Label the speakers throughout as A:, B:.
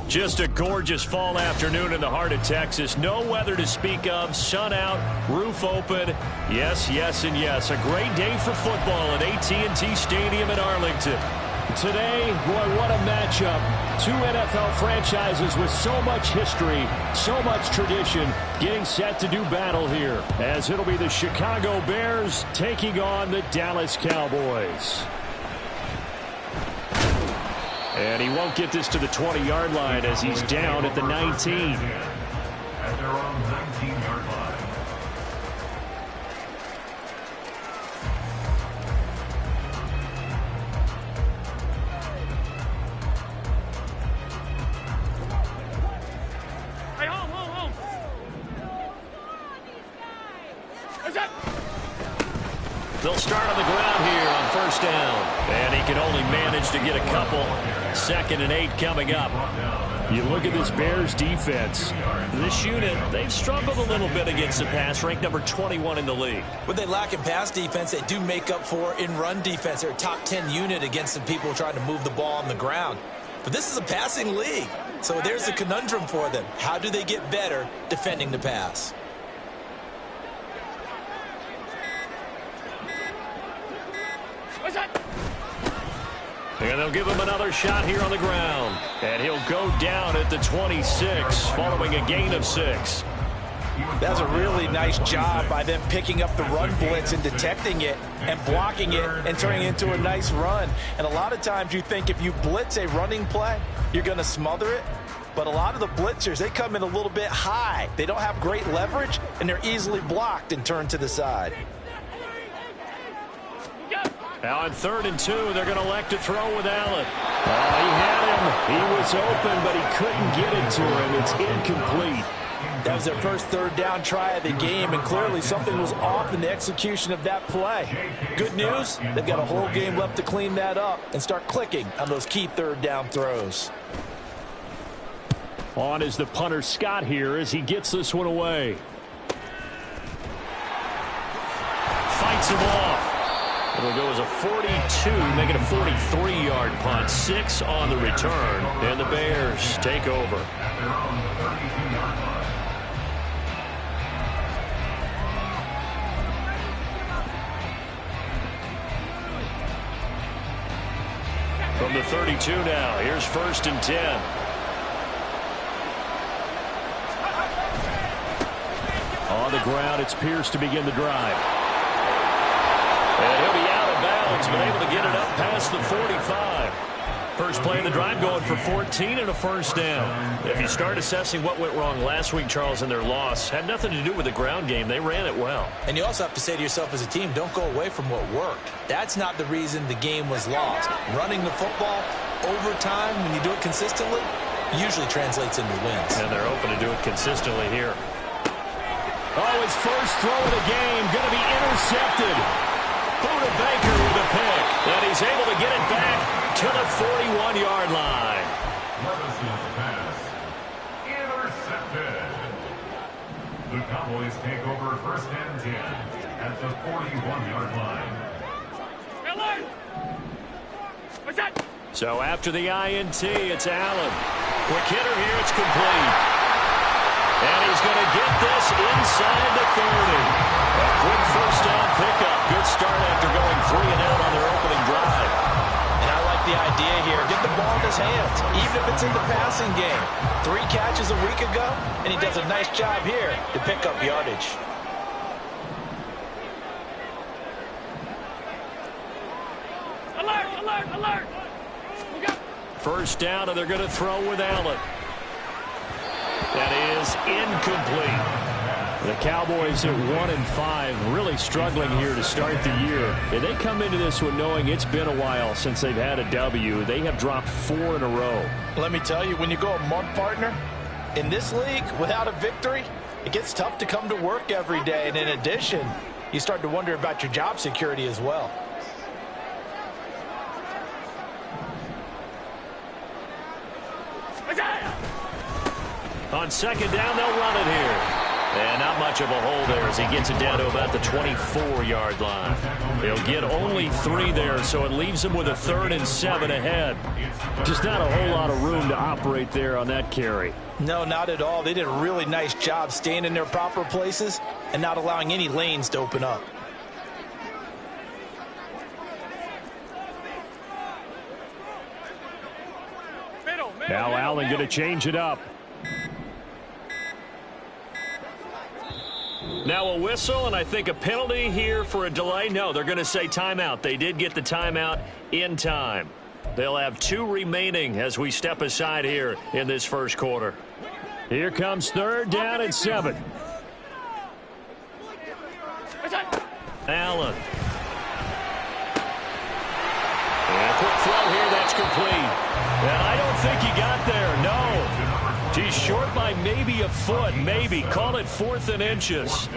A: Just a gorgeous fall afternoon in the heart of Texas. No weather to speak of. Sun out, roof open. Yes, yes, and yes. A great day for football at AT&T Stadium in Arlington. Today, boy, what a matchup. Two NFL franchises with so much history, so much tradition, getting set to do battle here, as it'll be the Chicago Bears taking on the Dallas Cowboys. And he won't get this to the 20-yard line as he's down at the 19.
B: At their own 19-yard line.
C: Hey, home. What's up?
A: They'll start on the ground here on first down. And he can only manage to get a couple. 2nd and 8 coming up. You look at this Bears defense. This unit, they've struggled a little bit against the pass, ranked number 21 in the league.
D: When they lack in pass defense, they do make up for in run defense. They're a top 10 unit against some people trying to move the ball on the ground. But this is a passing league. So there's a conundrum for them. How do they get better defending the pass?
C: What's that?
A: And they'll give him another shot here on the ground. And he'll go down at the 26 following a gain of 6.
D: That was a really nice job by them picking up the run blitz and detecting it and blocking it and turning it into a nice run. And a lot of times you think if you blitz a running play, you're going to smother it. But a lot of the blitzers, they come in a little bit high. They don't have great leverage, and they're easily blocked and turned to the side.
A: Now on 3rd and 2, they're going to elect to throw with Allen. He had him. He was open, but he couldn't get it to him. It's incomplete.
D: That was their first 3rd down try of the game, and clearly something was off in the execution of that play. Good news, they've got a whole game left to clean that up and start clicking on those key 3rd down throws.
A: On is the punter Scott here as he gets this one away. Fights him off. It'll go as a 42, make it a 43-yard punt. 6 on the return, and the Bears take over.
B: At their own 32-yard line.
A: From the 32 now, here's 1st and 10. On the ground, it's Pierce to begin the drive. And he'll be out of bounds, but able to get it up past the 45. First play of the drive going for 14 and a first down. If you start assessing what went wrong last week, Charles, in their loss, had nothing to do with the ground game. They ran it well.
D: And you also have to say to yourself as a team, don't go away from what worked. That's not the reason the game was lost. Running the football over time, when you do it consistently, usually translates into wins.
A: And they're open to do it consistently here. Oh, his first throw of the game going to be intercepted. Buda Baker with a pick. And he's able to get it back to the 41-yard line.
B: Levis's pass. Intercepted. The Cowboys take over 1st and 10 at the 41-yard line.
C: Alert! What's that?
A: So after the INT, it's Allen. Quick hitter here, it's complete. And he's going to get this inside the 30. A quick first down pickup. Good start after going 3 and out on their opening drive.
D: And I like the idea here. Get the ball in his hands, even if it's in the passing game. 3 catches a week ago, and he does a nice job here to pick up yardage.
C: Alert! Alert! Alert!
A: First down, and they're going to throw with Allen. That is incomplete. The Cowboys at 1-5, really struggling here to start the year. And they come into this one knowing it's been a while since they've had a W. They have dropped 4 in a row.
D: Let me tell you, when you go a month, partner, in this league without a victory, it gets tough to come to work every day. And in addition, you start to wonder about your job security as well.
A: On second down, they'll run it here. And not much of a hole there as he gets it down to about the 24-yard line. He'll get only 3 there, so it leaves him with a 3rd and 7 ahead. Just not a whole lot of room to operate there on that carry.
D: No, not at all. They did a really nice job staying in their proper places and not allowing any lanes to open up.
A: Now Allen going to change it up. Now a whistle, and I think a penalty here for a delay. No, they're going to say timeout. They did get the timeout in time. They'll have 2 remaining as we step aside here in this first quarter. Here comes 3rd down and 7. Allen. And a quick throw here, that's complete. And I don't think he got there, no. He's short by maybe a foot, maybe. Call it 4th and inches.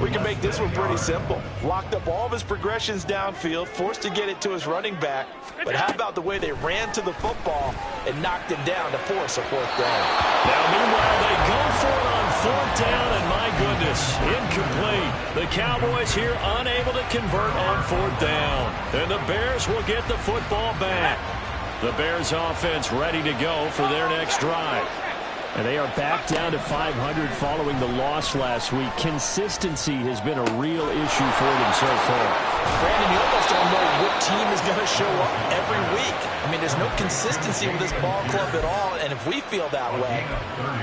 D: We can make this one pretty simple. Locked up all of his progressions downfield, forced to get it to his running back. But how about the way they ran to the football and knocked him down to force a 4th down?
A: Now, meanwhile, they go for it on 4th down, and my goodness, incomplete. The Cowboys here unable to convert on 4th down. And the Bears will get the football back. The Bears offense ready to go for their next drive. And they are back down to 500 following the loss last week. Consistency has been a real issue for them so far.
D: Brandon, you almost don't know what team is going to show up every week. I mean, there's no consistency with this ball club at all, and if we feel that way,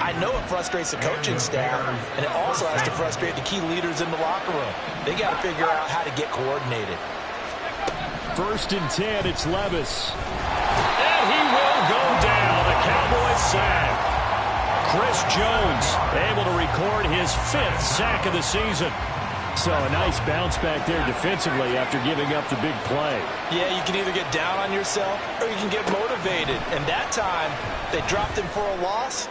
D: I know it frustrates the coaching staff, and it also has to frustrate the key leaders in the locker room. They got to figure out how to get coordinated.
A: 1st and 10, it's Levis. And he will go down. A Cowboys sack. Chris Jones able to record his 5th sack of the season. So a nice bounce back there defensively after giving up the big play.
D: Yeah, you can either get down on yourself or you can get motivated. And that time, they dropped him for a loss.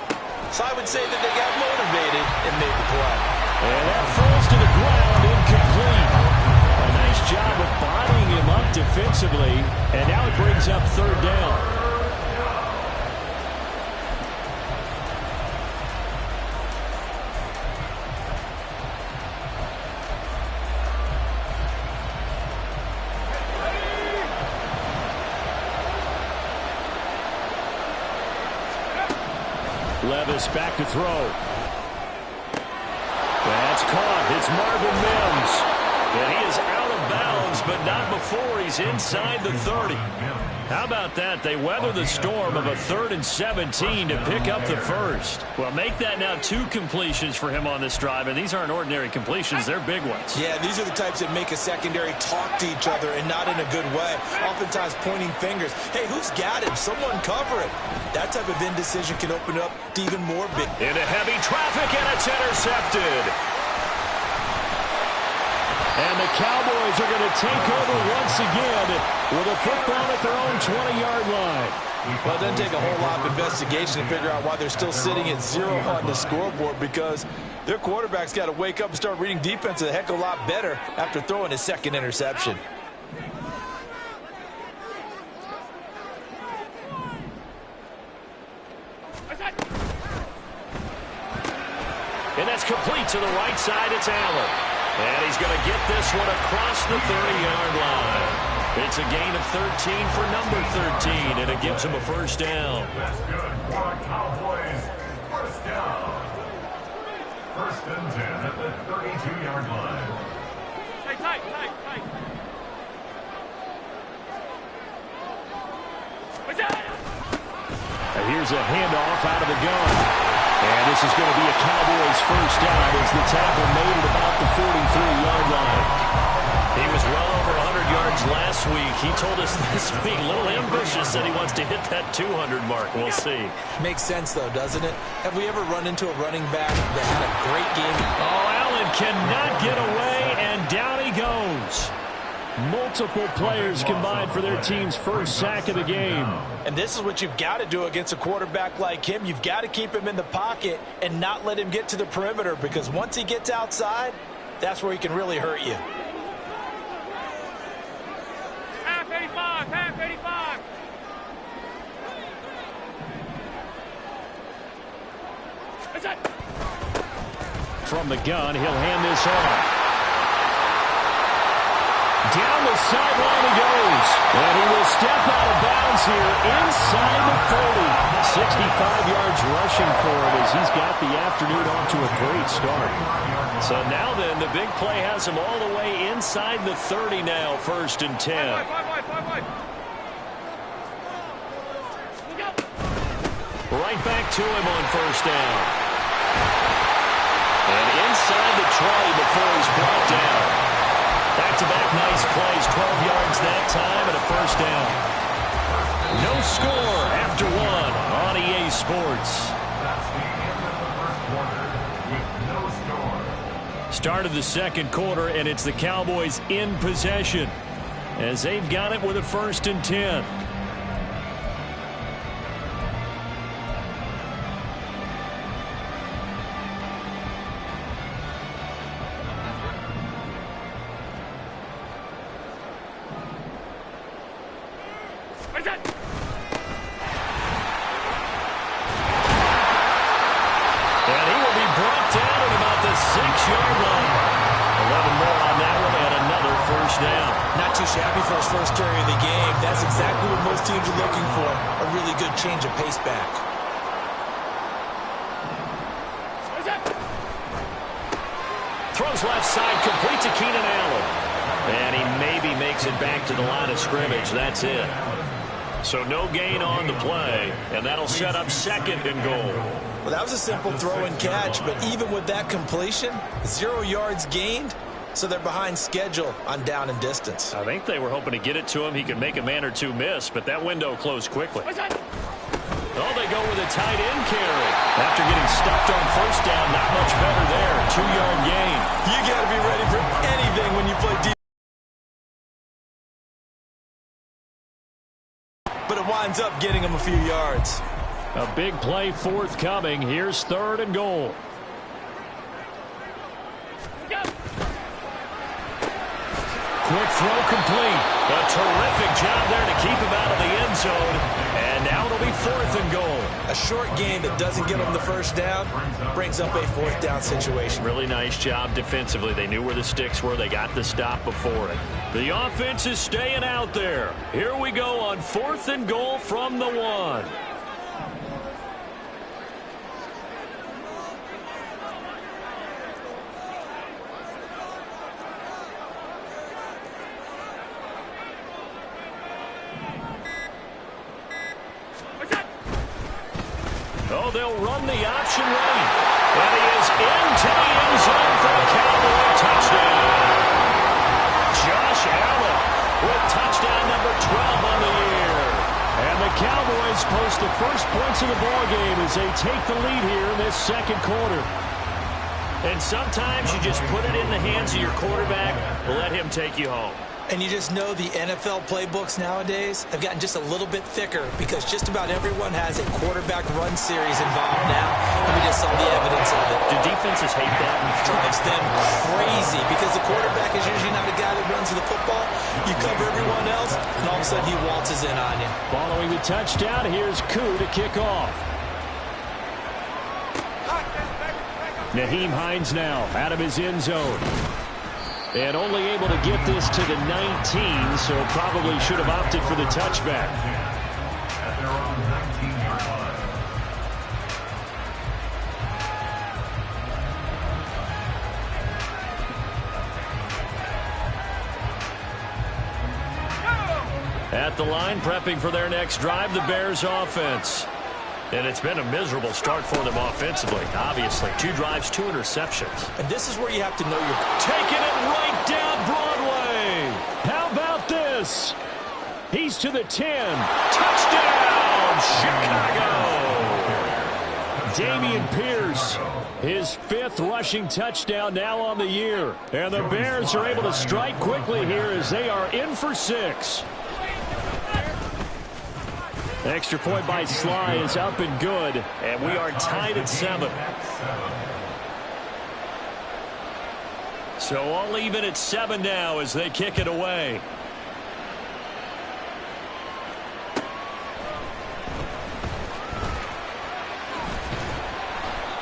D: So I would say that they got motivated and made the play.
A: And that falls to the ground, incomplete. A nice job of bodying him up defensively. And now it brings up 3rd down. Levis back to throw. That's caught. It's Marvin Mims. And he is out of bounds, but not before he's inside the 30. How about that? They weather the storm of a 3rd and 17 to pick up the 1st. Well, make that now 2 completions for him on this drive, and these aren't ordinary completions. They're big ones.
D: Yeah, these are the types that make a secondary talk to each other and not in a good way. Oftentimes pointing fingers. Hey, who's got him? Someone cover it. That type of indecision can open up to even more big.
A: Into heavy traffic, and it's intercepted. And the Cowboys are going to take over once again with a football at their own 20-yard line.
D: Well, it doesn't take a whole lot of investigation to figure out why they're still sitting at 0 on the scoreboard, because their quarterback's got to wake up and start reading defense a heck of a lot better after throwing his 2nd interception.
A: And that's complete to the right side. It's Allen. And he's going to get this one across the 30-yard line. It's a gain of 13 for number 13, and it gives him a 1st down.
B: That's good for a Cowboys 1st down. 1st and 10 at the 32-yard line.
C: Hey, tight.
A: Here's a handoff out of the gun. And this is going to be a Cowboys 1st down as the tackle made it about the 43-yard line. He was well over 100 yards yards last week. He told us this week, a little ambitious, that he wants to hit that 200 mark. We'll see.
D: Makes sense, though, doesn't it? Have we ever run into a running back that had a great game?
A: Oh, Allen cannot get away, and down he goes. Multiple players combined for their team's first sack of the game.
D: And this is what you've got to do against a quarterback like him. You've got to keep him in the pocket and not let him get to the perimeter, because once he gets outside, that's where he can really hurt you.
C: Half 85, half 85. That's it.
A: From the gun, he'll hand this off. Down the sideline he goes. And he will step out of bounds here inside the 30. 65 yards rushing for him as he's got the afternoon off to a great start. So now then, the big play has him all the way inside the 30 now, 1st and 10. Right back to him on 1st down. And inside the 20 before he's brought down. Back-to-back nice plays, 12 yards that time and a 1st down. No score after 1 on EA Sports.
B: That's the end of the first quarter with no score.
A: Start of the 2nd quarter, and it's the Cowboys in possession as they've got it with a 1st and 10.
D: Change of pace back.
A: Throws left side, complete to Keenan Allen. And he maybe makes it back to the line of scrimmage. That's it. So no gain on the play, and that'll set up 2nd and goal.
D: Well, that was a simple throw and catch, but even with that completion, 0 yards gained, so they're behind schedule on down and distance.
A: I think they were hoping to get it to him. He could make a man or two miss, but that window closed quickly. Oh, they go with a tight end carry. After getting stuffed on 1st down, not much better there. 2-yard gain.
D: You got to be ready for anything when you play defense. But it winds up getting him a few yards.
A: A big play forthcoming. Here's 3rd and goal. Quick throw complete. A terrific job there to keep him out of the end zone. And now it'll be 4th and goal.
D: A short game that doesn't get him the 1st down brings up a 4th down situation.
A: Really nice job defensively. They knew where the sticks were. They got the stop before it. The offense is staying out there. Here we go on 4th and goal from the 1. Oh, they'll run the option lane. And he is into the end zone for a Cowboy touchdown. Josh Allen with touchdown number 12 on the year. And the Cowboys post the first points of the ballgame as they take the lead here in this 2nd quarter. And sometimes you just put it in the hands of your quarterback, let him take you home.
D: And you just know the NFL playbooks nowadays have gotten just a little bit thicker because just about everyone has a quarterback run series involved now, and we just saw the evidence of it.
A: Do defenses hate that?
D: It drives them crazy because the quarterback is usually not a guy that runs the football. You cover everyone else, and all of a sudden he waltzes in on you.
A: Following the touchdown, here's Koo to kick off. Naheem Hines now out of his end zone. And only able to get this to the 19, so probably should have opted for the touchback.
B: At their own 19-yard line.
A: At the line, prepping for their next drive, the Bears offense. And it's been a miserable start for them offensively, obviously. 2 drives, 2 interceptions.
D: And this is where you have to know you're
A: taking it right down Broadway. How about this? Levis. He's to the 10. Touchdown, Chicago. Dameon Pierce, his 5th rushing touchdown now on the year. And the Bears are able to strike quickly here as they are in for 6. Extra point by Sly is up and good, and we are tied at 7. So all even at 7 now as they kick it away.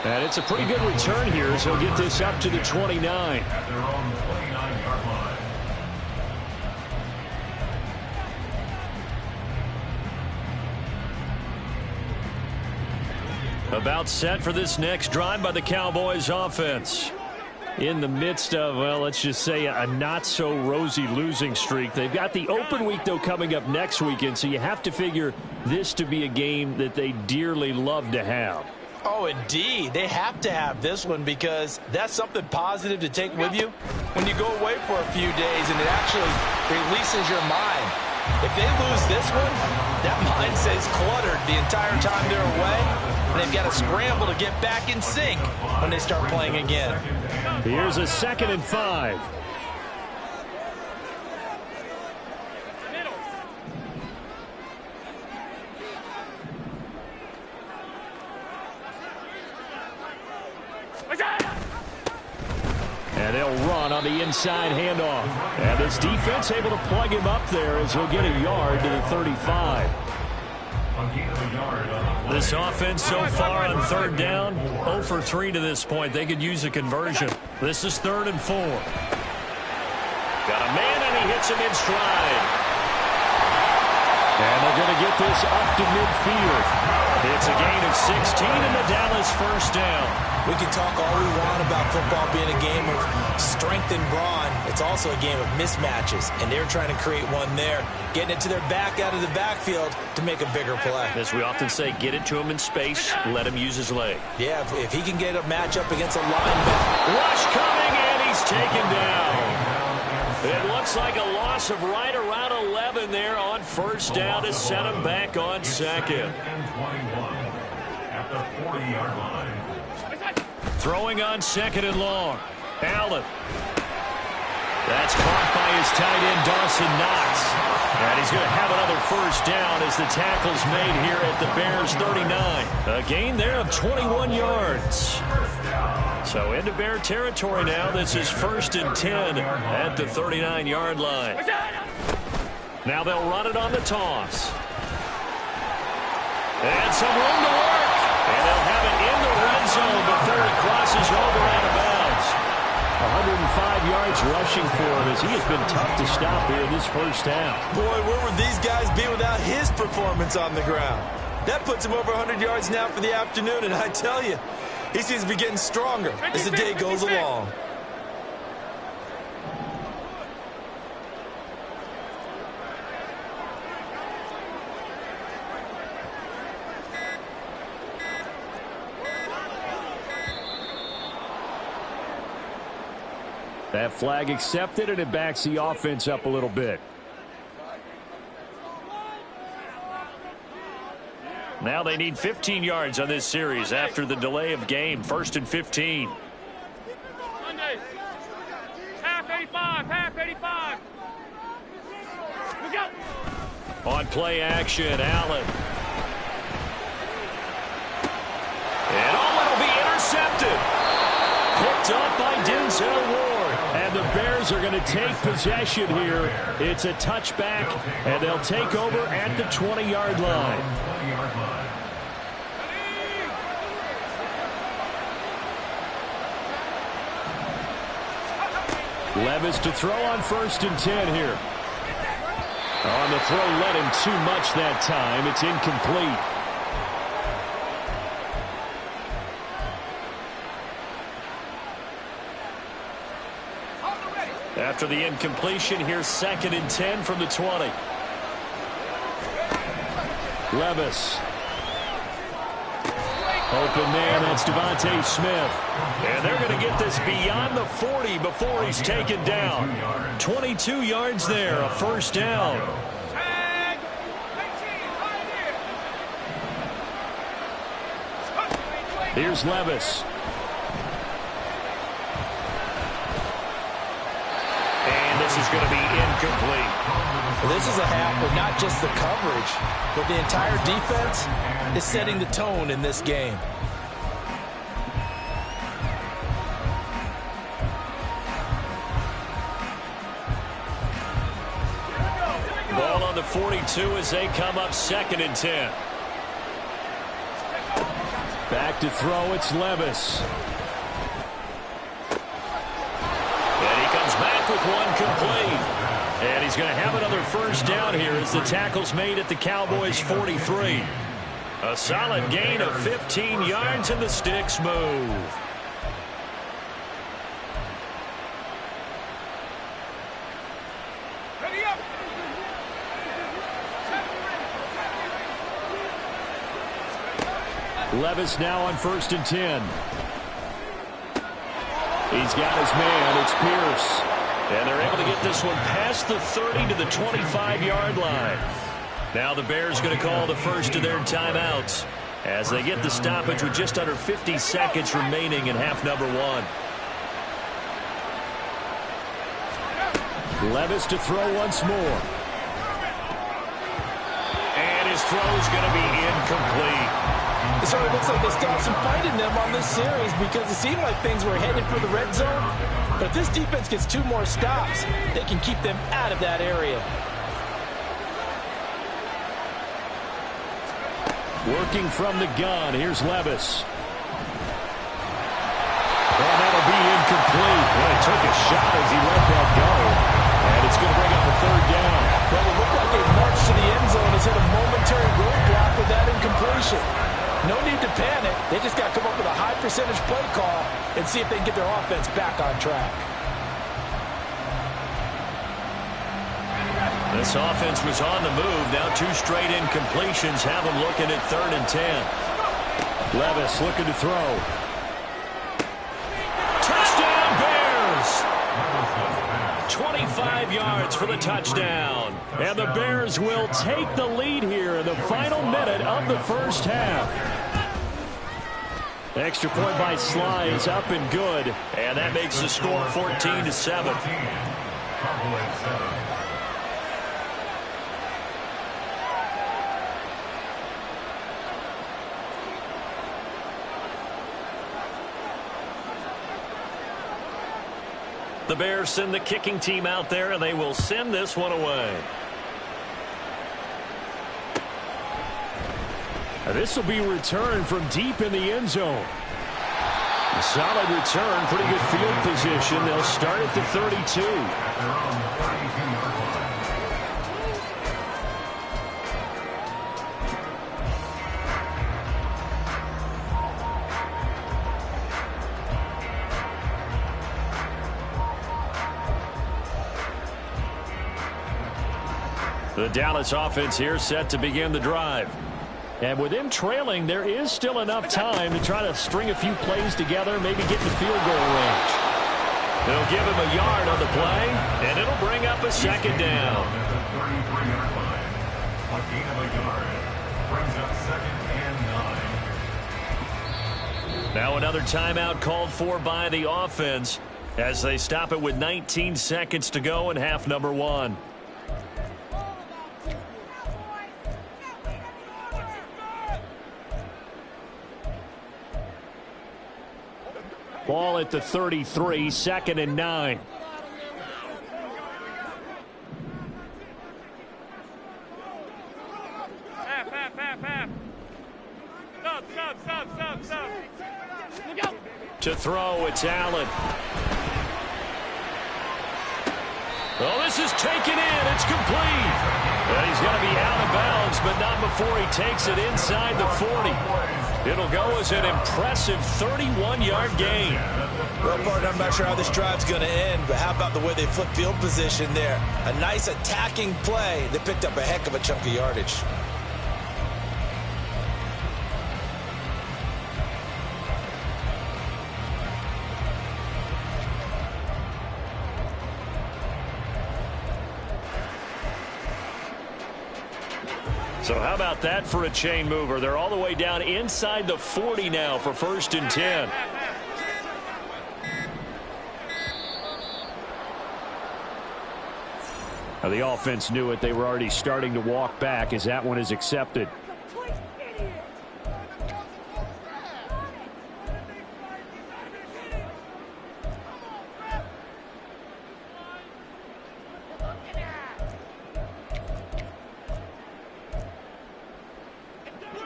A: And it's a pretty good return here as he'll get this up to the 29.
B: At their own 29-yard line.
A: About set for this next drive by the Cowboys offense. In the midst of, well, let's just say a not-so-rosy losing streak. They've got the open week, though, coming up next weekend, so you have to figure this to be a game that they dearly love to have.
D: Oh, indeed. They have to have this one because that's something positive to take with you when you go away for a few days, and it actually releases your mind. If they lose this one, that mind stays cluttered the entire time they're away, and they've got to scramble to get back in sync when they start playing again.
A: Here's a 2nd and 5. And they'll run on the inside handoff. And this defense able to plug him up there as he'll get a yard to the 35. This offense so far on 3rd down, 0 for 3 to this point. They could use a conversion. This is 3rd and 4. Got a man, and he hits him in stride. And they're going to get this up to midfield. It's a gain of 16 and the Dallas 1st down.
D: We can talk all we want about football being a game of strength and brawn. It's also a game of mismatches, and they're trying to create one there, getting it to their back out of the backfield to make a bigger play.
A: As we often say, get it to him in space, let him use his leg.
D: Yeah, if he can get a matchup against a linebacker.
A: Rush coming, and he's taken down. It looks like a loss of right around 11 there on 1st down to set him back on 2nd.
B: At the 40-yard line.
A: Throwing on 2nd and long. Allen. That's caught by his tight end, Dawson Knox. And he's going to have another 1st down as the tackle's made here at the Bears 39. A gain there of 21 yards. So into Bear territory now. This is 1st and 10 at the 39-yard line. Now they'll run it on the toss. And some room to work. And they'll have it in the red zone before it crosses over out of bounds. 105 yards rushing for him as he has been tough to stop here in this 1st half.
D: Boy, where would these guys be without his performance on the ground? That puts him over 100 yards now for the afternoon, and I tell you, he seems to be getting stronger as the day goes along.
A: That flag accepted, and it backs the offense up a little bit. Now they need 15 yards on this series after the delay of game. 1st and 15.
C: Half 85, half 85. Look out.
A: On play action, Allen. And it'll be intercepted. Picked up by Denzel Ward. And the Bears are going to take possession here. It's a touchback, and they'll take over at the 20-yard line. Levis to throw on 1st and 10 here. On the throw, led him too much that time. It's incomplete. After the incompletion, here's 2nd and 10 from the 20. Levis. Open man, that's Devontae Smith. And they're going to get this beyond the 40 before he's taken down. 22 yards there, a first down. Here's Levis. And this is going to be incomplete.
D: Well, this is a half where not just the coverage, but the entire defense is setting the tone in this game.
A: Ball on the 42 as they come up 2nd and 10. Back to throw, it's Levis. And he comes back with one complete. And he's going to have another first down here as the tackle's made at the Cowboys' 43. A solid gain of 15 yards and the sticks move. Levis now on 1st and 10. He's got his man. It's Pierce. And they're able to get this one past the 30 to the 25-yard line. Now the Bears going to call the first of their timeouts as they get the stoppage with just under 50 seconds remaining in half number 1. Levis to throw once more. And his throw's going to be incomplete.
D: It certainly looks like they still have some fight in them on this series because it seemed like things were headed for the red zone. But if this defense gets 2 more stops, they can keep them out of that area.
A: Working from the gun, here's Levis. And that'll be incomplete. Well, he took a shot as he let that go. And it's going to bring up a 3rd down.
D: Well, it looked like a march to the end zone has hit a momentary roadblock with that incompletion. No need to panic. They just got to come up with a high percentage play call and see if they can get their offense back on track.
A: This offense was on the move. Now 2 straight incompletions have them looking at 3rd and 10. Levis looking to throw. Touchdown Bears! 25 yards for the touchdown. And the Bears will take the lead here in the final minute of the first half. Extra point by Sly is up and good. And that makes the score 14-7. The Bears send the kicking team out there, and they will send this one away. This will be returned from deep in the end zone. A solid return, pretty good field position. They'll start at the 32. The Dallas offense here set to begin the drive. And with them trailing, there is still enough time to try to string a few plays together, maybe get to field goal range. They'll give him a yard on the play, and it'll bring up a 2nd down. Now another timeout called for by the offense as they stop it with 19 seconds to go in half number 1. Ball at the 33, 2nd and 9.
C: Half. Stop. Look out.
A: To throw, it's Allen. Well, this is taken in. It's complete. And he's going to be out of bounds, but not before he takes it inside the 40. It'll go as an impressive 31-yard gain.
D: Well, partner, I'm not sure how this drive's going to end, but how about the way they flip field position there? A nice attacking play that picked up a heck of a chunk of yardage.
A: So how about that for a chain mover? They're all the way down inside the 40 now for 1st and 10. Now the offense knew it. They were already starting to walk back as that one is accepted.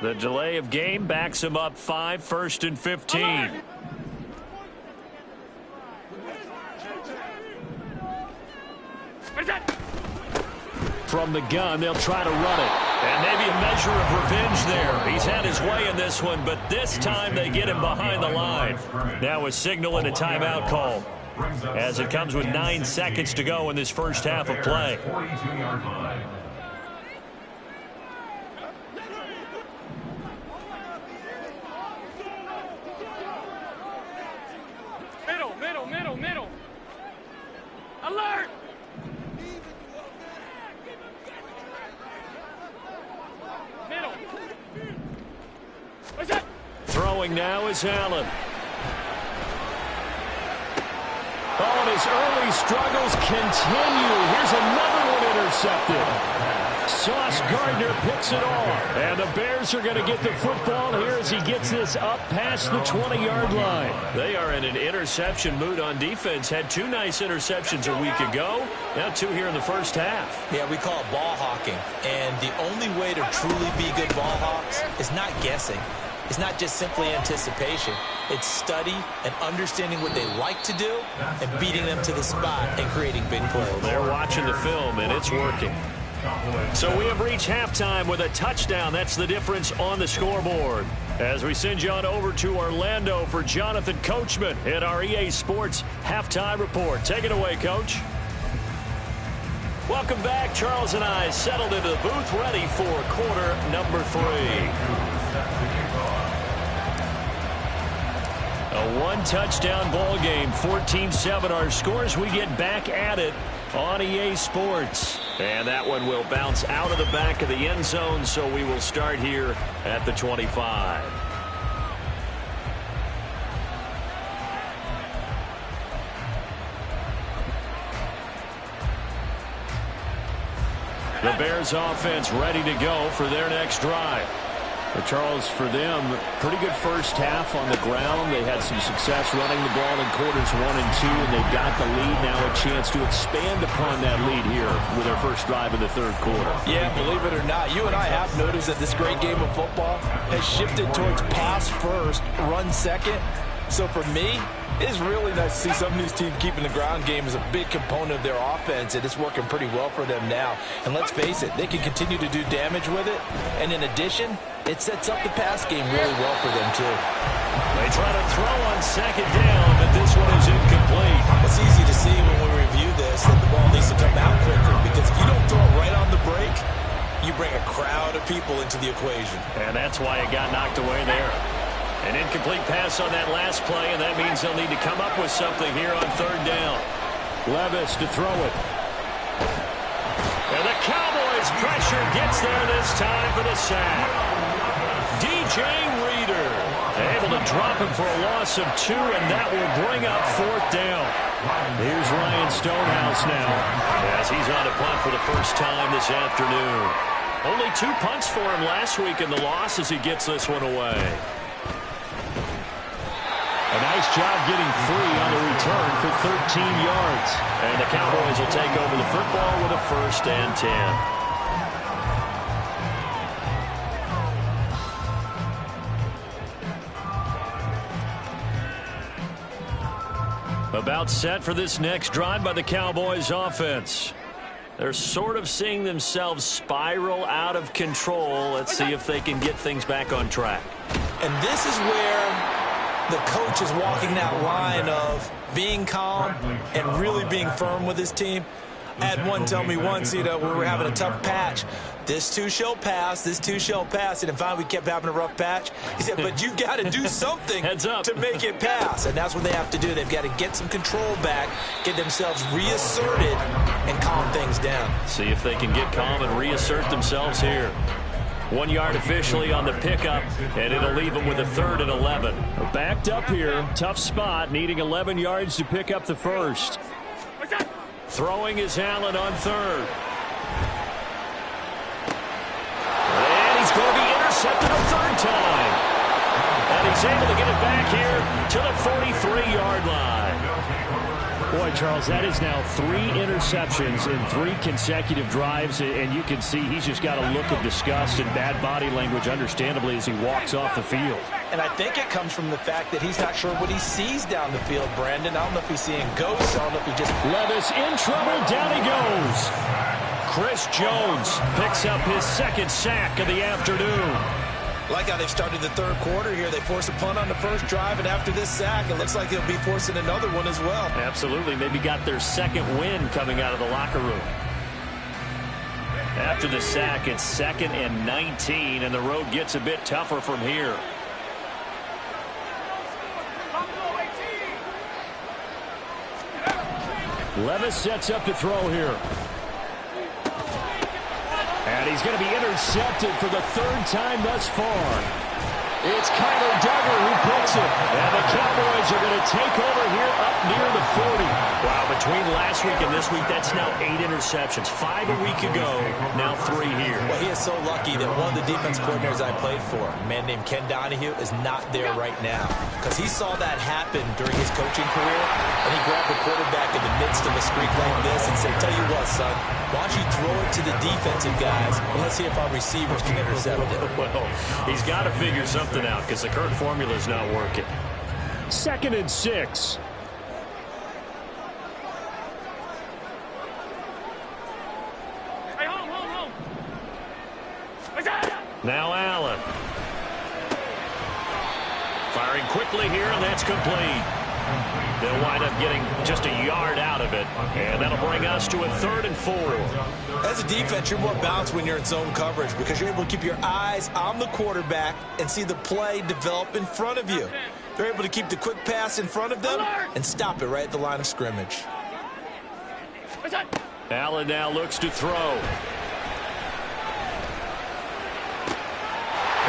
A: The delay of game backs him up 5, 1st and 15. From the gun, they'll try to run it. And maybe a measure of revenge there. He's had his way in this one, but this time they get him behind the line. Now a signal and a timeout call, as it comes with 9 seconds to go in this first half of play.
B: 42-yard line.
C: Middle. Alert! Middle. What's that?
A: Throwing now is Allen. Oh, and his early struggles continue. Here's another one intercepted. Sauce Gardner picks it off. And the Bears are going to get the football here as he gets this up past the 20-yard line. They are in an interception mood on defense. Had 2 nice interceptions a week ago. Now 2 here in the first half.
D: Yeah, we call it ball hawking. And the only way to truly be good ball hawks is not guessing. It's not just simply anticipation. It's study and understanding what they like to do and beating them to the spot and creating big plays.
A: They're watching the film, and it's working. So we have reached halftime with a touchdown. That's the difference on the scoreboard. As we send you on over to Orlando for Jonathan Coachman in our EA Sports Halftime Report. Take it away, Coach. Welcome back. Charles and I settled into the booth, ready for quarter number 3. A 1-touchdown ball game, 14-7 our scores. We get back at it on EA Sports. And that one will bounce out of the back of the end zone, so we will start here at the 25. The Bears offense ready to go for their next drive. But Charles, for them, pretty good first half on the ground. They had some success running the ball in quarters 1 and 2, and they've got the lead now, a chance to expand upon that lead here with their first drive in the third quarter.
D: Yeah, believe it or not, you and I have noticed that this great game of football has shifted towards pass first, run second. So for me, it's really nice to see some of these teams keeping the ground game as a big component of their offense, and it's working pretty well for them now. And let's face it, they can continue to do damage with it. And in addition, it sets up the pass game really well for them, too.
A: They try to throw on second down, but this one is incomplete.
D: It's easy to see when we review this that the ball needs to come out quicker, because if you don't throw it right on the break, you bring a crowd of people into the equation.
A: And that's why it got knocked away there. An incomplete pass on that last play, and that means they'll need to come up with something here on third down. Levis to throw it. And the Cowboys pressure gets there this time for the sack. DJ Reader able to drop him for a loss of 2, and that will bring up fourth down. Here's Ryan Stonehouse now, as he's on a punt for the first time this afternoon. Only 2 punts for him last week in the loss as he gets this one away. A nice job getting free on the return for 13 yards. And the Cowboys will take over the football with a 1st and 10. About set for this next drive by the Cowboys offense. They're sort of seeing themselves spiral out of control. Let's see if they can get things back on track.
D: And this is where the coach is walking that line of being calm and really being firm with his team. I had one tell me once, we were having a tough patch. This too shall pass, this too shall pass. And finally we kept having a rough patch. He said, but you got to do something to make it pass. And that's what they have to do. They've got to get some control back, get themselves reasserted, and calm things down.
A: See if they can get calm and reassert themselves here. 1 yard officially on the pickup, and it'll leave him with a 3rd and 11. Backed up here. Tough spot, needing 11 yards to pick up the first. Throwing is Allen on 3rd. And he's going to be intercepted a 3rd time. And he's able to get it back here to the 43-yard line. Boy, Charles, that is now 3 interceptions in 3 consecutive drives, and you can see he's just got a look of disgust and bad body language, understandably, as he walks off the field.
D: And I think it comes from the fact that he's not sure what he sees down the field, Brandon. I don't know if he's seeing ghosts. I don't know if he just...
A: Levis in trouble. Down he goes. Chris Jones picks up his 2nd sack of the afternoon.
D: Like how they've started the 3rd quarter here. They force a punt on the first drive, and after this sack, it looks like they'll be forcing another one as well.
A: Absolutely. Maybe got their 2nd win coming out of the locker room. After the sack, it's 2nd and 19, and the road gets a bit tougher from here. Levis sets up to throw here. And he's going to be intercepted for the 3rd time thus far. It's Kyler Duggar who picks it. And the Cowboys are going to take over here up near the 40. Wow, between last week and this week, that's now 8 interceptions. 5 a week ago, now 3 here.
D: Well, he is so lucky that one of the defense coordinators I played for, a man named Ken Donahue, is not there right now. Because he saw that happen during his coaching career, and he grabbed the quarterback in the midst of a streak like this and said, tell you what, son, why don't you throw it to the defensive guys, and let's see if our receivers can intercept it.
A: Well, he's got to figure something out because the current formula is not working. 2nd and 6.
C: Hey, home.
A: Now Allen. Firing quickly here, and that's complete. They'll wind up getting just a yard out of it, and that'll bring us to a 3rd and 4.
D: As a defense, you're more balanced when you're in zone coverage because you're able to keep your eyes on the quarterback and see the play develop in front of you. They're able to keep the quick pass in front of them and stop it right at the line of scrimmage.
A: Allen now looks to throw.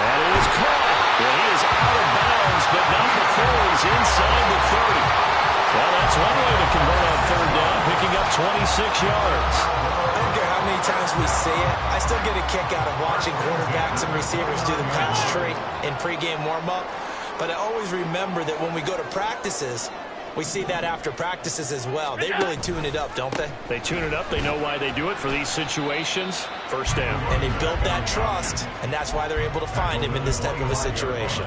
A: That is caught. Well, he is out of bounds, but not before he's inside the 30. Well, that's one way to convert on 3rd down, picking up 26 yards.
D: I don't care how many times we see it. I still get a kick out of watching quarterbacks and receivers do the punch tree in pregame warm-up. But I always remember that when we go to practices, we see that after practices as well. They really tune it up, don't they?
A: They tune it up. They know why they do it for these situations. 1st down.
D: And they built that trust, and that's why they're able to find him in this type of a situation.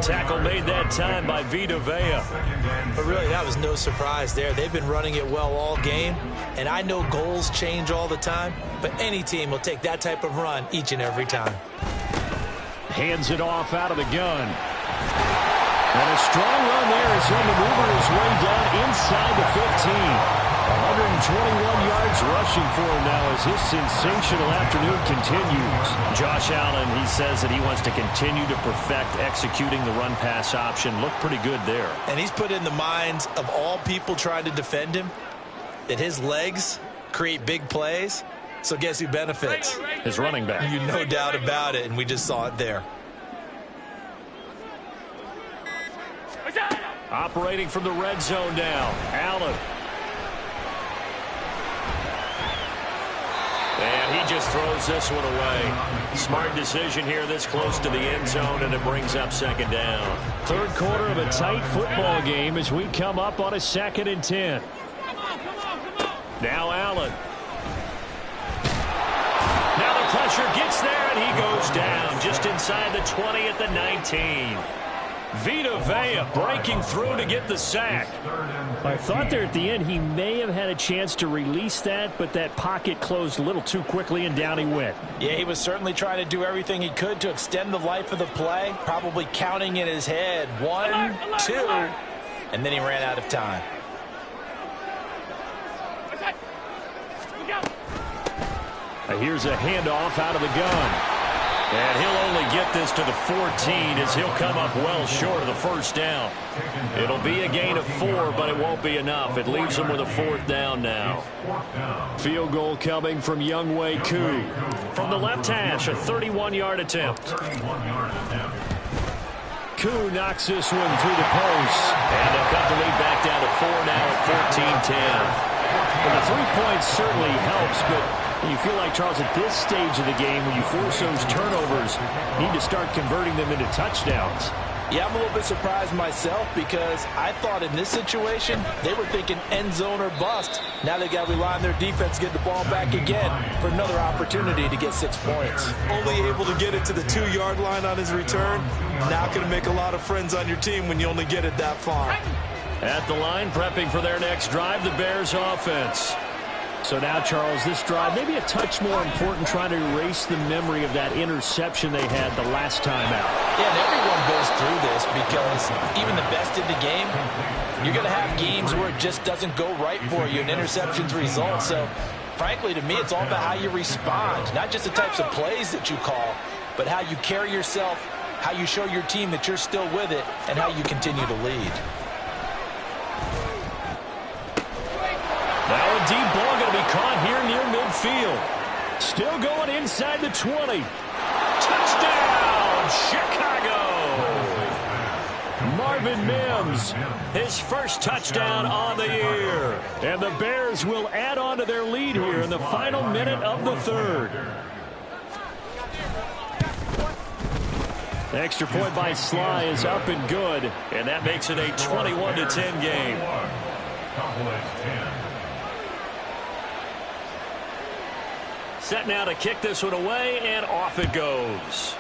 A: Tackle made that time by Vita Vea.
D: But really, that was no surprise there. They've been running it well all game, and I know goals change all the time, but any team will take that type of run each and every time.
A: Hands it off out of the gun. And a strong run there as he'll maneuver his way down inside the 15. 121 yards rushing for him now as his sensational afternoon continues. Josh Allen, he says that he wants to continue to perfect executing the run-pass option. Looked pretty good there.
D: And he's put in the minds of all people trying to defend him that his legs create big plays. So guess who benefits?
A: His running back.
D: You no doubt about it, and we just saw it there.
A: Operating from the red zone now. Allen. And he just throws this one away. Smart decision here this close to the end zone, and it brings up 2nd down. 3rd quarter of a tight football game as we come up on a 2nd and 10.
C: Come on.
A: Now Allen. Now the pressure gets there, and he goes down just inside the 20 at the 19. Vita Vea breaking through to get the sack. I thought there at the end he may have had a chance to release that, but that pocket closed a little too quickly, and down he went.
D: Yeah, he was certainly trying to do everything he could to extend the life of the play, probably counting in his head 1, 2, and then he ran out of time.
A: Here's a handoff out of the gun. And he'll only get this to the 14 as he'll come up well short of the first down. It'll be a gain of 4, but it won't be enough. It leaves them with a 4th down now. Field goal coming from Younghoe Koo. From the left hash, a 31-yard attempt. Koo knocks this one through the post. And they'll cut the lead back down to 4 now at 14-10. Well, the 3 points certainly helps, but you feel like, Charles, at this stage of the game, when you force those turnovers, you need to start converting them into touchdowns.
D: Yeah, I'm a little bit surprised myself because I thought in this situation they were thinking end zone or bust. Now they got to rely on their defense to get the ball back again for another opportunity to get 6 points.
E: Only able to get it to the 2-yard line on his return. Not going to make a lot of friends on your team when you only get it that far.
A: At the line, prepping for their next drive, the Bears offense. So now, Charles, this drive maybe a touch more important, trying to erase the memory of that interception they had the last time out.
D: Yeah, and everyone goes through this because even the best in the game, you're going to have games where it just doesn't go right for you, and interceptions result. So, frankly, to me, it's all about how you respond, not just the types of plays that you call, but how you carry yourself, how you show your team that you're still with it, and how you continue to lead.
A: Now a deep ball going to be caught here near midfield. Still going inside the 20. Touchdown, Chicago! Marvin Mims, his first touchdown on the year. And the Bears will add on to their lead here in the final minute of the third. The extra point by Sly is up and good, and that makes it a 21-10 game.
B: Cowboys 10.
A: Set now to kick this one away, and off it goes.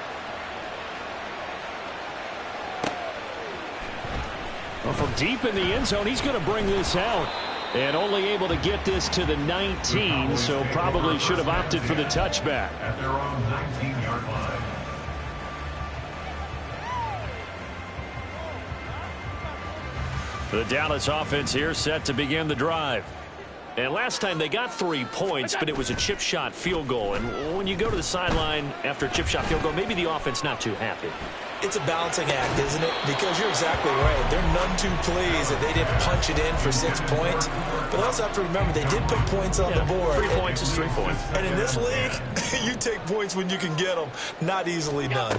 A: Well, from deep in the end zone, he's going to bring this out. And only able to get this to the 19, so probably should have opted for the touchback.
B: At their own 19-yard line.
A: The Dallas offense here set to begin the drive. And last time they got 3 points, but it was a chip shot field goal. And when you go to the sideline after a chip shot field goal, maybe the offense not too happy.
E: It's a balancing act, isn't it? Because you're exactly right. They're none too pleased that they didn't punch it in for 6 points. But also have to remember, they did put points on the board.
A: 3 points is 3 points.
E: And in this league, you take points when you can get them. Not easily done.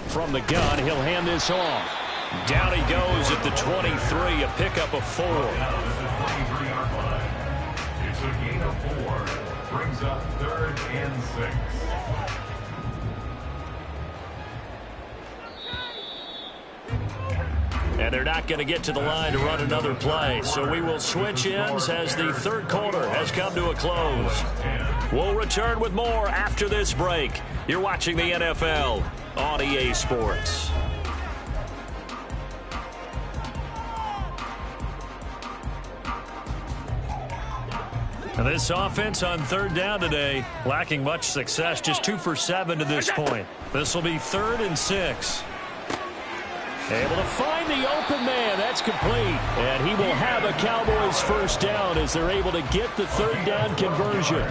A: From the gun, he'll hand this off. Down he goes at the 23, a pickup of 4.
B: It's a gain of 4. Brings up 3rd and 6.
A: And they're not going to get to the line to run another play. So we will switch ends as the third quarter has come to a close. We'll return with more after this break. You're watching the NFL on EA Sports. And this offense on third down today, lacking much success, just 2 for 7 to this point. This will be 3rd and 6. Able to find the open man. That's complete. And he will have a Cowboys first down as they're able to get the third down conversion.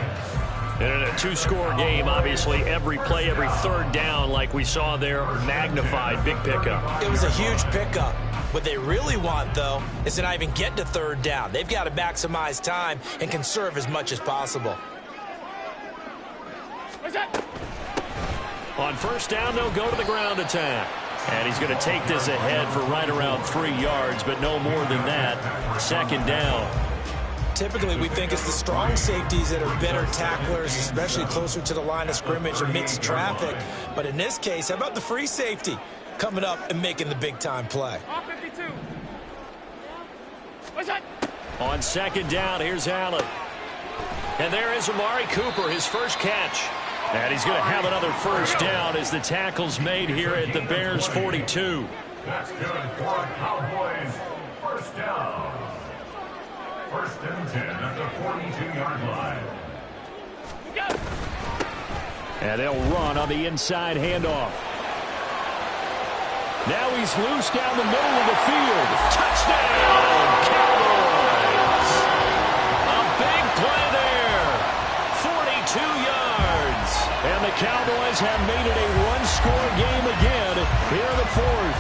A: And in a 2-score game, obviously, every play, every third down, like we saw there, magnified. Big pickup.
D: It was a huge pickup. What they really want, though, is to not even get to third down. They've got to maximize time and conserve as much as possible.
A: On first down, they'll go to the ground attack. And he's going to take this ahead for right around 3 yards, but no more than that. 2nd down.
D: Typically, we think it's the strong safeties that are better tacklers, especially closer to the line of scrimmage amidst traffic. But in this case, how about the free safety coming up and making the big-time play?
A: On 2nd down, here's Allen. And there is Amari Cooper, his first catch. And he's going to have another first down as the tackle's made here at the Bears 42.
B: That's good for a Cowboys first down. 1st and 10 at the 42-yard line.
A: And they'll run on the inside handoff. Now he's loose down the middle of the field. Touchdown, Cowboys! A big play there. 42 yards. And the Cowboys have made it a one-score game again here in the fourth.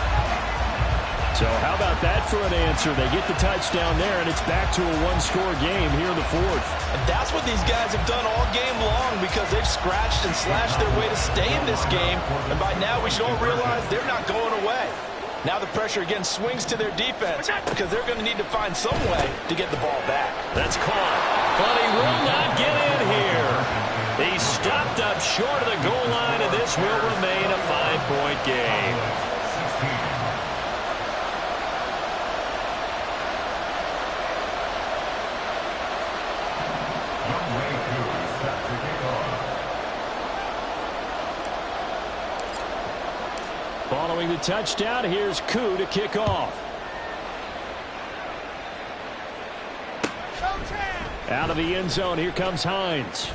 A: So how about that for an answer? They get the touchdown there, and it's back to a one-score game here in the fourth.
D: And that's what these guys have done all game long because they've scratched and slashed their way to stay in this game. And by now, we should all realize they're not going away. Now the pressure again swings to their defense because they're going to need to find some way to get the ball back.
A: That's caught, but he will not get in here. He stopped up short of the goal line, and this will remain a 5-point game. Following the touchdown, here's Koo to kick off. Out of the end zone, here comes Hines.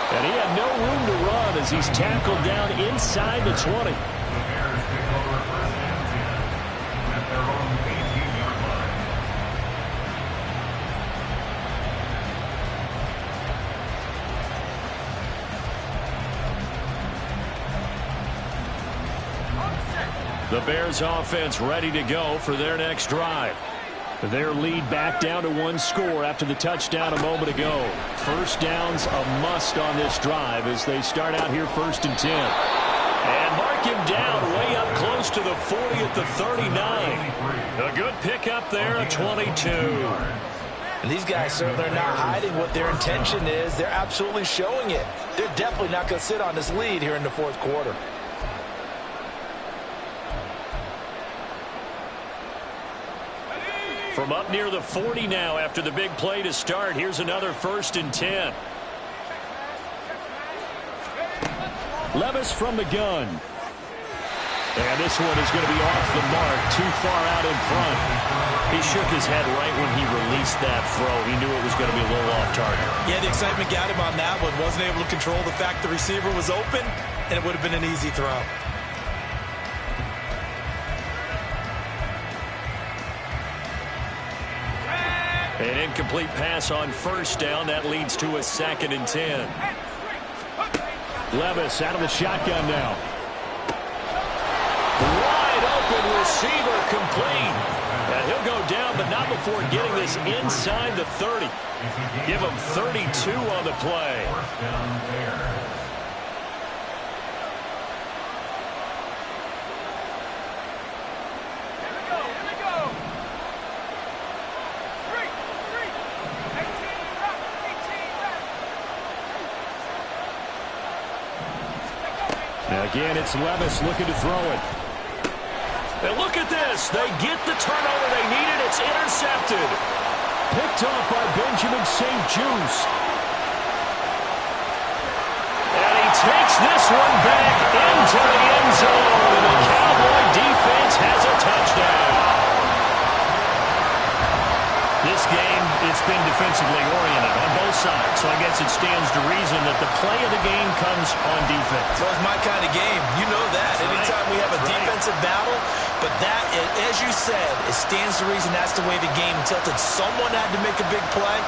A: And he had no room to run as he's tackled down inside the 20. The Bears offense ready to go for their next drive. Their lead back down to one score after the touchdown a moment ago. First down's a must on this drive as they start out here 1st and 10. And mark him down way up close to the 40 at the 39. A good pickup there, a 22.
D: And these guys certainly are not hiding what their intention is. They're absolutely showing it. They're definitely not going to sit on this lead here in the fourth quarter.
A: From up near the 40 now after the big play to start. Here's another 1st and 10. Levis from the gun. And this one is going to be off the mark, too far out in front. He shook his head right when he released that throw. He knew it was going to be a little off target.
E: Yeah, the excitement got him on that one. Wasn't able to control the fact the receiver was open, and it would have been an easy throw.
A: An incomplete pass on 1st down. That leads to a 2nd and 10. Levis out of the shotgun now. Wide open receiver complete. And he'll go down, but not before getting this inside the 30. Give him 32 on the play. Again, it's Levis looking to throw it. And look at this. They get the turnover they needed. It's intercepted. Picked off by Benjamin St. Juste. And he takes this one back into the end zone. And the Cowboy defense has a touchdown. This game, it's been defensively oriented on both sides, so I guess it stands to reason that the play of the game comes on defense.
D: Well, it's my kind of game. You know that. Anytime we have a defensive battle, but that, as you said, it stands to reason that's the way the game tilted. Someone had to make a big play,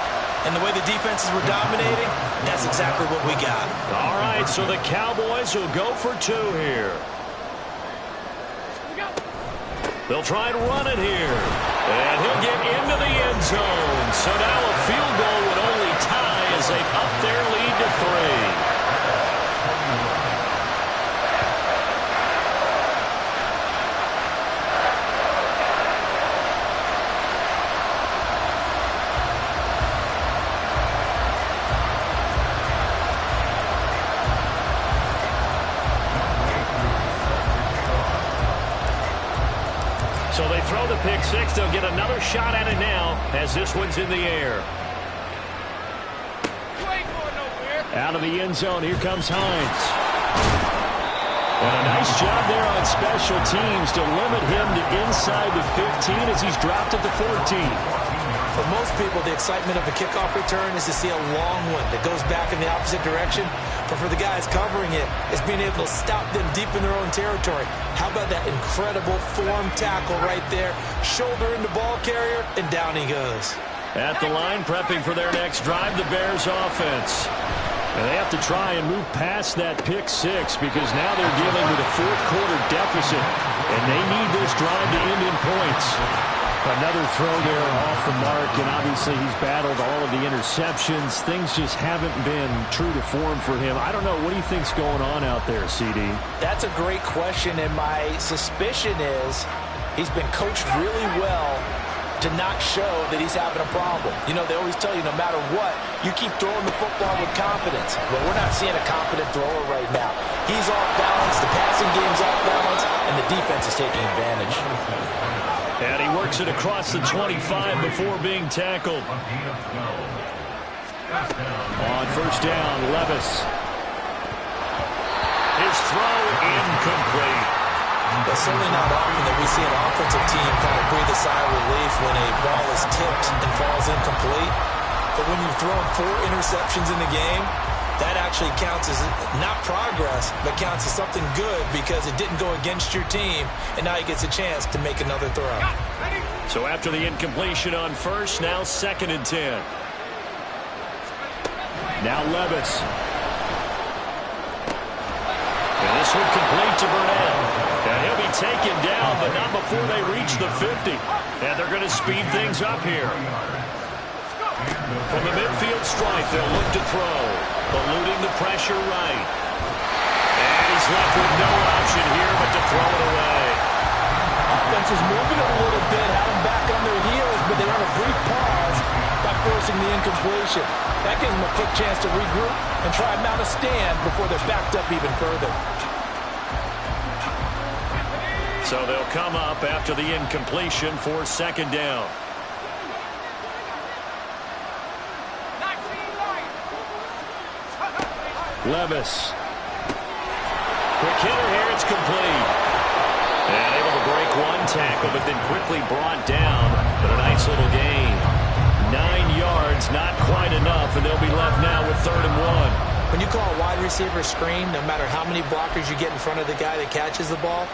D: and the way the defenses were dominating, that's exactly what we got.
A: All right, so the Cowboys will go for 2 here. They'll try and run it here. And he'll get into the end zone. So now a field goal would only tie as they up their lead to 3. So they throw the pick six. They'll get another shot at it now as this one's in the air. Out of the end zone, here comes Hines. And a nice job there on special teams to limit him to inside the 15 as he's dropped at the 14.
E: For most people, the excitement of a kickoff return is to see a long one that goes back in the opposite direction. But for the guys covering it, it's being able to stop them deep in their own territory. How about that incredible form tackle right there? Shoulder into ball carrier, and down he goes.
A: At the line, prepping for their next drive, the Bears offense. And they have to try and move past that pick six because now they're dealing with a fourth-quarter deficit, and they need this drive to end in points.
F: Another throw there off the mark, and obviously he's battled all of the interceptions. Things just haven't been true to form for him. I don't know. What do you think's going on out there, CD?
D: That's a great question, and my suspicion is he's been coached really well to not show that he's having a problem. You know, they always tell you no matter what, you keep throwing the football with confidence. Well, we're not seeing a confident thrower right now. He's off balance, the passing game's off balance, and the defense is taking advantage.
A: And he works it across the 25 before being tackled.
F: On first down, Levis.
A: His throw incomplete.
E: It's certainly not often that we see an offensive team kind of breathe a sigh of relief when a ball is tipped and falls incomplete. But when you've thrown 4 interceptions in the game, that actually counts as not progress, but counts as something good because it didn't go against your team, and now he gets a chance to make another throw.
A: So after the incompletion on first, now 2nd and 10.
F: Now Levis.
A: And this one complete to Burnett. And he'll be taken down, but not before they reach the 50. And they're going to speed things up here. From the midfield stripe, they'll look to throw. Eluding the pressure right. And he's left with no option here but to throw it away.
E: Offense was moving a little bit, had them back on their heels, but they had a brief pause by forcing the incompletion. That gives them a quick chance to regroup and try and mount a stand before they're backed up even further.
A: So they'll come up after the incompletion for 2nd down.
F: Levis.
A: Quick hitter here, it's complete. And able to break one tackle, but then quickly brought down. But a nice little gain. 9 yards, not quite enough, and they'll be left now with 3rd and 1.
E: When you call a wide receiver screen, no matter how many blockers you get in front of the guy that catches the ball,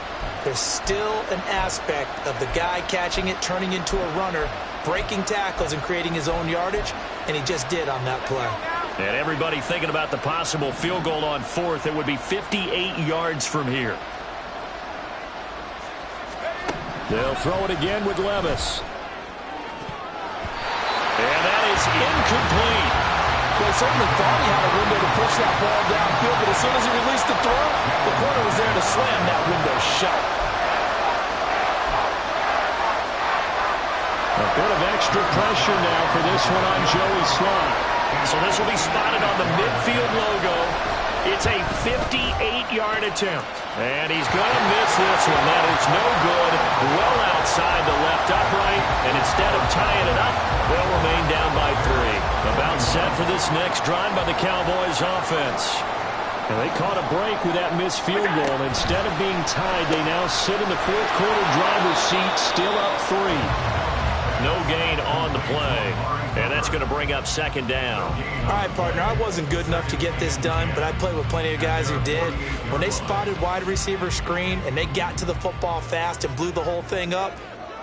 E: there's still an aspect of the guy catching it, turning into a runner, breaking tackles and creating his own yardage, and he just did on that play.
A: And everybody thinking about the possible field goal on 4th. It would be 58 yards from here.
F: They'll throw it again with Levis.
A: And that is incomplete.
E: Well, he certainly thought he had a window to push that ball downfield, but as soon as he released the throw, the corner was there to slam that window shut.
A: A bit of extra pressure now for this one on Joey Slot. So this will be spotted on the midfield logo. It's a 58-yard attempt. And he's going to miss this one. That is no good. Well outside the left upright. And instead of tying it up, they'll remain down by 3. About set for this next drive by the Cowboys offense.
F: And they caught a break with that missed field goal. Instead of being tied, they now sit in the fourth-quarter driver's seat, still up 3.
A: No gain on the play. And that's going to bring up 2nd down.
E: All right, partner, I wasn't good enough to get this done, but I played with plenty of guys who did. When they spotted wide receiver screen and they got to the football fast and blew the whole thing up,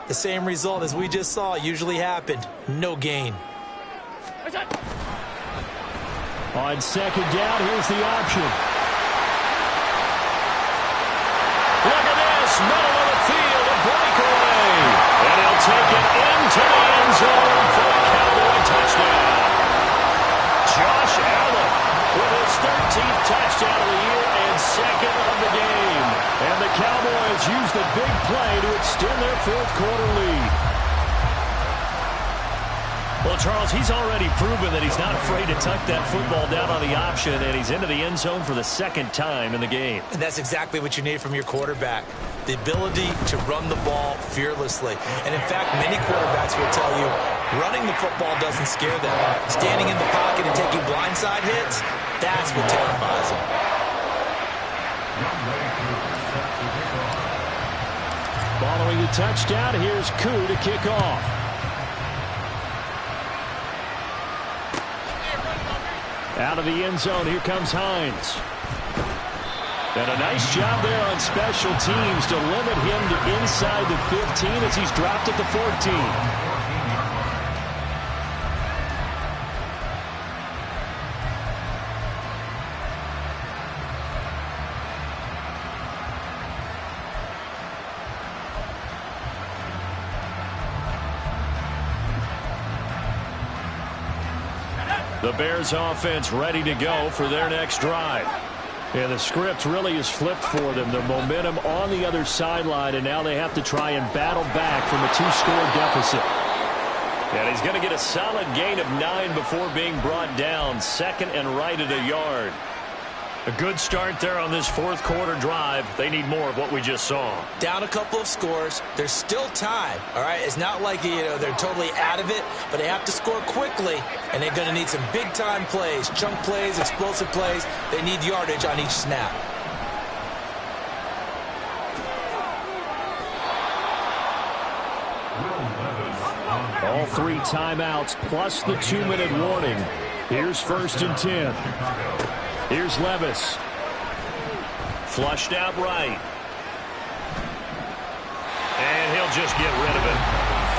E: the same result as we just saw usually happened. No gain.
F: On 2nd down, here's the option.
A: Look at this, middle of the field, a breakaway. And he'll take it into the end zone for a Cowboy touchdown. Josh Allen with his 13th touchdown of the year and 2nd of the game.
F: And the Cowboys use the big play to extend their fourth-quarter lead.
A: Well, Charles, he's already proven that he's not afraid to tuck that football down on the option, and he's into the end zone for the 2nd time in the game.
E: And that's exactly what you need from your quarterback, the ability to run the ball fearlessly. And, in fact, many quarterbacks will tell you running the football doesn't scare them. Standing in the pocket and taking blindside hits, that's what terrifies them.
F: Following the touchdown, here's Koo to kick off. Out of the end zone, here comes Hines. And a nice job there on special teams to limit him to inside the 15 as he's dropped at the 14.
A: The Bears offense ready to go for their next drive. Yeah, the script really is flipped for them. The momentum on the other sideline, and now they have to try and battle back from a 2-score deficit. And he's going to get a solid gain of 9 before being brought down. Second and right at a yard. A good start there on this fourth quarter drive. They need more of what we just saw.
E: Down a couple of scores. There's still time. All right, it's not like they're totally out of it, but they have to score quickly, and they're going to need some big-time plays, chunk plays, explosive plays. They need yardage on each snap.
A: All 3 timeouts plus the 2-minute warning. Here's 1st and 10. Here's Levis. Flushed out right. And he'll just get rid of it.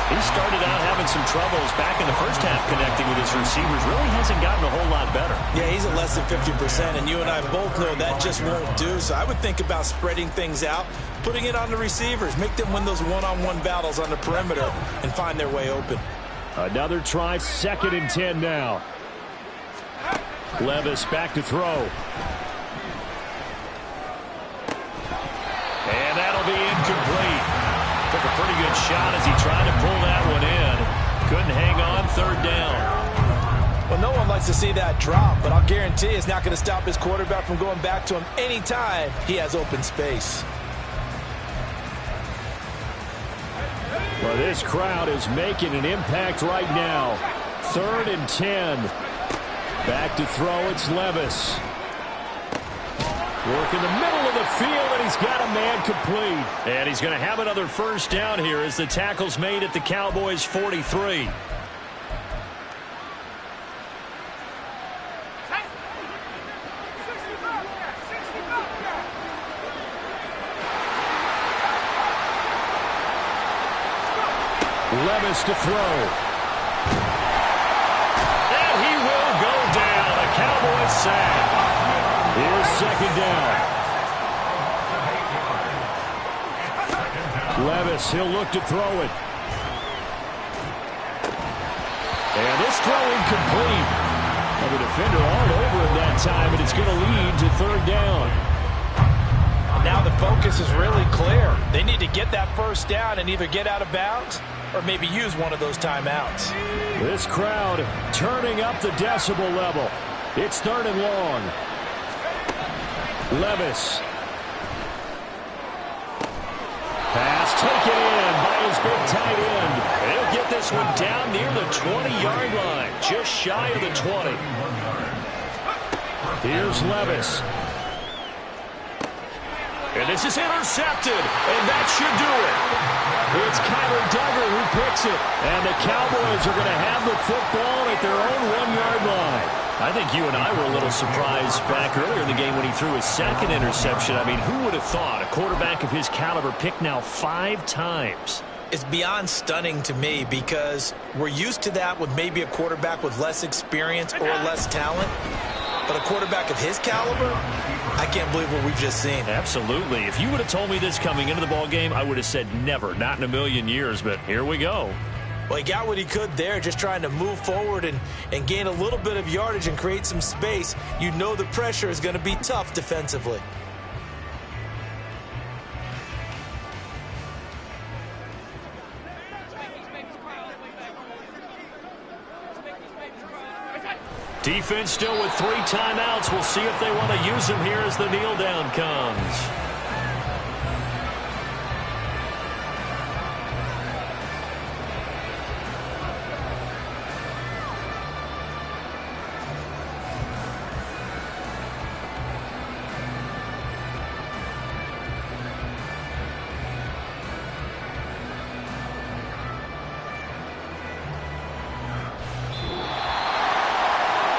A: He started out having some troubles back in the first half connecting with his receivers. Really hasn't gotten a whole lot better.
E: Yeah, he's at less than 50%, and you and I both know that just won't do. So I would think about spreading things out, putting it on the receivers, make them win those one-on-one battles on the perimeter and find their way open.
A: Another try, 2nd and 10 now. Levis back to throw. And that'll be incomplete. Took a pretty good shot as he tried to pull that one in. Couldn't hang on, 3rd down.
E: Well, no one likes to see that drop, but I'll guarantee it's not going to stop his quarterback from going back to him anytime he has open space.
A: Well, this crowd is making an impact right now. 3rd and 10. Back to throw, it's Levis. Work in the middle of the field, and he's got a man complete. And he's going to have another 1st down here as the tackle's made at the Cowboys' 43. Levis to throw. Cowboys sack. Here's 2nd down. Levis, he'll look to throw it. And this throw incomplete. And the defender all over him that time, and it's going to lead to 3rd down.
D: Now the focus is really clear. They need to get that 1st down and either get out of bounds or maybe use one of those timeouts.
A: This crowd turning up the decibel level. It's 3rd and long. Levis. Pass taken in by his big tight end. He'll get this one down near the 20-yard line, just shy of the 20. Here's Levis. And this is intercepted, and that should do it. It's Kyler Duggar who picks it, and the Cowboys are going to have the football at their own 1-yard line. I think you and I were a little surprised back earlier in the game when he threw his 2nd interception. I mean, who would have thought a quarterback of his caliber picked now 5 times?
E: It's beyond stunning to me because we're used to that with maybe a quarterback with less experience or less talent. But a quarterback of his caliber, I can't believe what we've just seen.
A: Absolutely. If you would have told me this coming into the ball game, I would have said never, not in a million years. But here we go.
E: Well, he got what he could there, just trying to move forward and gain a little bit of yardage and create some space. You know the pressure is going to be tough defensively.
A: Defense still with 3 timeouts. We'll see if they want to use them here as the kneel down comes.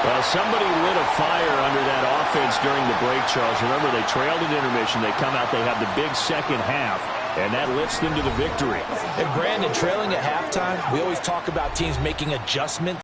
A: Well, somebody lit a fire under that offense during the break, Charles. Remember, they trailed at intermission. They come out, they have the big second half, and that lifts them to the victory.
E: And Brandon, trailing at halftime, we always talk about teams making adjustments.